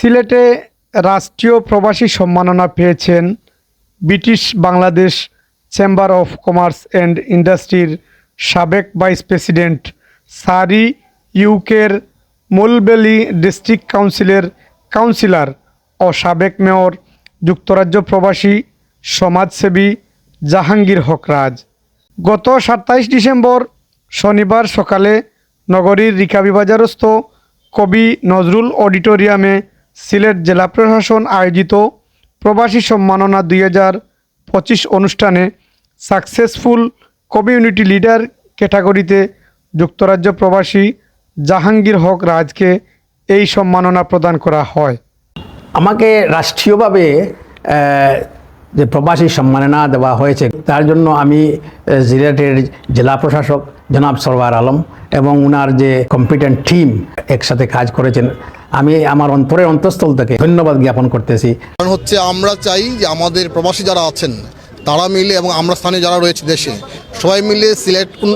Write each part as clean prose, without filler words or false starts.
সিলেটে রাষ্ট্রীয় প্রবাসী সম্মাননা পেয়েছেন British Bangladesh chamber of commerce and ইন্ডাস্ট্রির সাবেক ভাইস প্রেসিডেন্ট সারি ইউকের মুলবেলি ডিস্ট্রিক্ট কাউন্সিলের কাউন্সিলর ও সাবেক মেয়র যুক্তরাজ্য প্রবাসী সমাজসেবী জাহাঙ্গীর হক রাজ। গত 27 ডিসেম্বর শনিবার সকালে নগরীর রিকাবি বাজারস্থ কবি নজরুল অডিটোরিয়ামে সিলেট জেলা প্রশাসন আয়োজিত প্রবাসী সম্মাননা 2025 অনুষ্ঠানে সাকসেসফুল কমিউনিটি লিডার ক্যাটাগরিতে যুক্তরাজ্য প্রবাসী জাহাঙ্গীর হক রাজকে এই সম্মাননা প্রদান করা হয়। আমাকে রাষ্ট্রীয়ভাবে যে প্রবাসী সম্মাননা দেওয়া হয়েছে তার জন্য আমি সিলেটের জেলা প্রশাসক জনাব সরওয়ার আলম এবং ওনার যে কম্পিটেন্ট টিম একসাথে কাজ করেছেন, আমি আমার অন্তরের অন্তঃস্থল থেকে ধন্যবাদ জ্ঞাপন করতেছি। কারণ হচ্ছে আমরা চাই যে আমাদের প্রবাসী যারা আছেন তারা মিলে এবং আমরা স্থানীয় যারা রয়েছে দেশে সবাই মিলে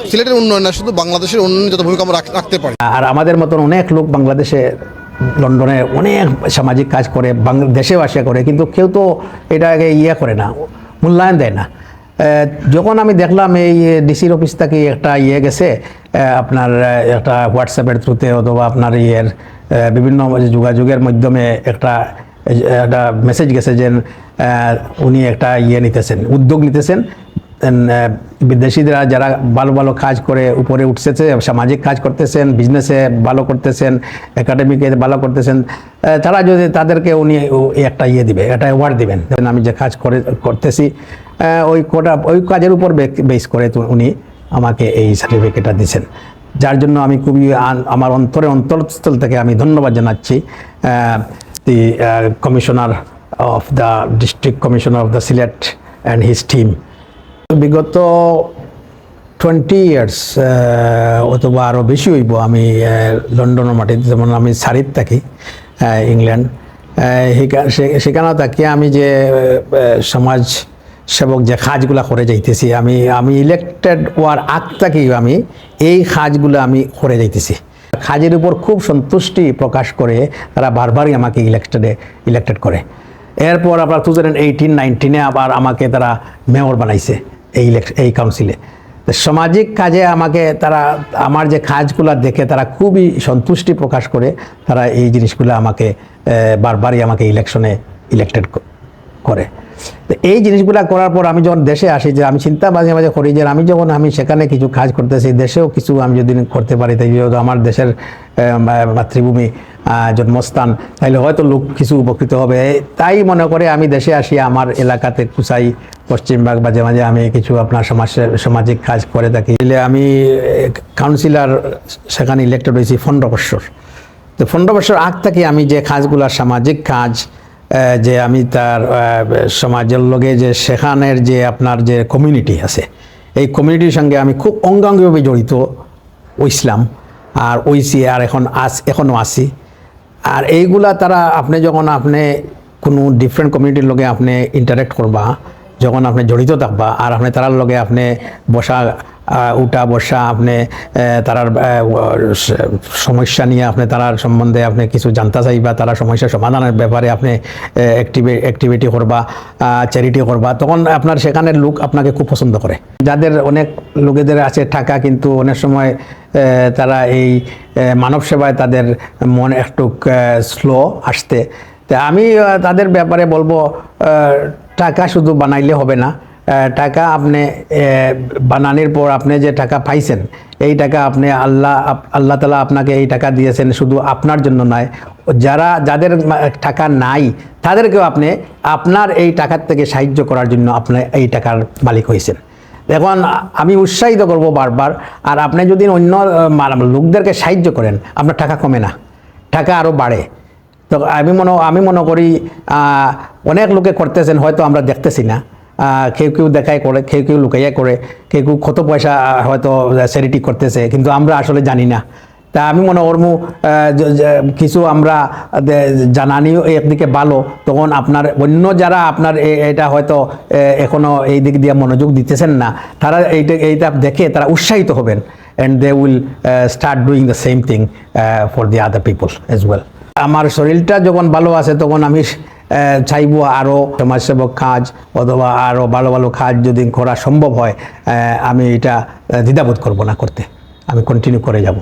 সিলেটের উন্নয়ন না শুধু বাংলাদেশের উন্নয়নে যত ভূমিকা আমরা রাখতে পারি। আর আমাদের মতন অনেক লোক বাংলাদেশে লন্ডনে অনেক সামাজিক কাজ করে, দেশেও আসা করে, কিন্তু কেউ তো এটাকে করে না, মূল্যায়ন দেয় না। যখন আমি দেখলাম এই ডিসির অফিস থেকে একটা গেছে আপনার একটা হোয়াটসঅ্যাপের থ্রুতে অথবা আপনার বিভিন্ন যোগাযোগের মাধ্যমে একটা মেসেজ গেছে যে উনি একটা নিতেছেন, উদ্যোগ নিতেছেন, বিদেশিরা যারা ভালো ভালো কাজ করে উপরে উঠতেছে, সামাজিক কাজ করতেছেন, বিজনেসে ভালো করতেছেন, একাডেমিকে ভালো করতেছেন, তারা যদি তাদেরকে উনি একটা দিবে, একটা অ্যাওয়ার্ড দিবেন। আমি যে কাজ করতেছি ওই কাজের উপর বেস করে উনি আমাকে এই সার্টিফিকেটটা দিয়েছেন, যার জন্য আমি খুবই আমার অন্তরস্থল থেকে আমি ধন্যবাদ জানাচ্ছি the commissioner of the district commissioner of the Sylhet and his team. বিগত 20 ইয়ার্স অথবা আরও বেশি হইব আমি লন্ডনের মাটিতে, যেমন আমি সারিত থাকি ইংল্যান্ড, সেখানেও থাকি আমি যে সমাজ সেবক যে কাজগুলো করে যাইতেছি, আমি ইলেক্টেড হওয়ার আগ থেকেই আমি এই কাজগুলো আমি করে যাইতেছি। কাজের উপর খুব সন্তুষ্টি প্রকাশ করে তারা বারবারই আমাকে ইলেক্টেড করে। এরপর আবার 2018-19 আবার আমাকে তারা মেয়র বানাইছে এই কাউন্সিলে। সামাজিক কাজে আমাকে তারা আমার যে কাজগুলো দেখে তারা খুবই সন্তুষ্টি প্রকাশ করে তারা এই জিনিসগুলো আমাকে বারবারই আমাকে ইলেকশনে ইলেক্টেড করে। তো এই জিনিসগুলো করার পর আমি যখন দেশে আসি, যে আমি চিন্তা মাঝে মাঝে করি যে আমি সেখানে কিছু কাজ করতেছি, দেশেও কিছু আমি যদি করতে পারি, তাই আমার দেশের মাতৃভূমি জন্মস্থান, তাইলে হয়তো লোক কিছু উপকৃত হবে। তাই মনে করে আমি দেশে আসি, আমার এলাকাতে কুচাই পশ্চিমবঙ্গ মাঝে মাঝে আমি কিছু আপনার সামাজিক কাজ করে থাকি। আমি কাউন্সিলর সেখানে ইলেক্টেড হয়েছি 15 বছর। তো 15 বছর আগ থেকে আমি যে কাজগুলো সামাজিক কাজ, যে আমি তার সমাজের লগে যে সেখানের যে আপনার যে কমিউনিটি আছে, এই কমিউনিটির সঙ্গে আমি খুব অঙ্গাঙ্গিভাবে জড়িত হইছিলাম আর হইছি, আর এখনও আছি। আর এইগুলা তারা আপনি যখন কোনো ডিফারেন্ট কমিউনিটির লগে আপনি ইন্টারেক্ট করবা, যখন আপনি জড়িত থাকবা, আর তারার লগে আপনি উঠা বসা, আপনি তারার সমস্যা নিয়ে তারার সম্বন্ধে আপনি কিছু জানতে চাইবা, তারা সমস্যা সমাধানের ব্যাপারে আপনি অ্যাক্টিভিটি করবা, চ্যারিটি করবা, তখন আপনার সেখানের লোক আপনাকে খুব পছন্দ করে। যাদের অনেক লোকেদের আছে টাকা, কিন্তু অনেক সময় তারা এই মানব সেবায় তাদের মন একটু স্লো আসতে। তা আমি তাদের ব্যাপারে বলবো, টাকা শুধু বানাইলে হবে না, টাকা আপনি বানানোর পর আপনি যে টাকা পাইছেন, এই টাকা আপনি আল্লাহ তাআলা আপনাকে এই টাকা দিয়েছেন শুধু আপনার জন্য নয়, যাদের টাকা নাই তাদেরকেও আপনি আপনার এই টাকার থেকে সাহায্য করার জন্য আপনি এই টাকার মালিক হয়েছেন। এখন আমি উৎসাহিত করব বারবার, আর আপনি যদি অন্য লোকদেরকে সাহায্য করেন, আপনার টাকা কমে না, টাকা আরও বাড়ে। তো আমি মনে করি অনেক লোকে করতেছেন, হয়তো আমরা দেখতেছি না, কেউ দেখায় করে, কেউ লুকাইয়া করে, কেউ কত পয়সা হয়তো চ্যারিটি করতেছে, কিন্তু আমরা আসলে জানি না। তা আমি মনে করবো কিছু আমরা জানানিও একদিকে ভালো, তখন আপনার অন্য যারা আপনার এটা হয়তো এখনো এই দিক দিয়ে মনোযোগ দিতেছেন না, তারা এইটা দেখে তারা উৎসাহিত হবেন, and they will start doing the same thing for the other people as well. আমার শরীরটা যখন ভালো আছে তখন আমি চাইবো আরও সমাজসেবক কাজ অথবা আরও ভালো ভালো কাজ যদি করা সম্ভব হয়, আমি এটা দ্বিধাবোধ করব না করতে, আমি কন্টিনিউ করে যাব।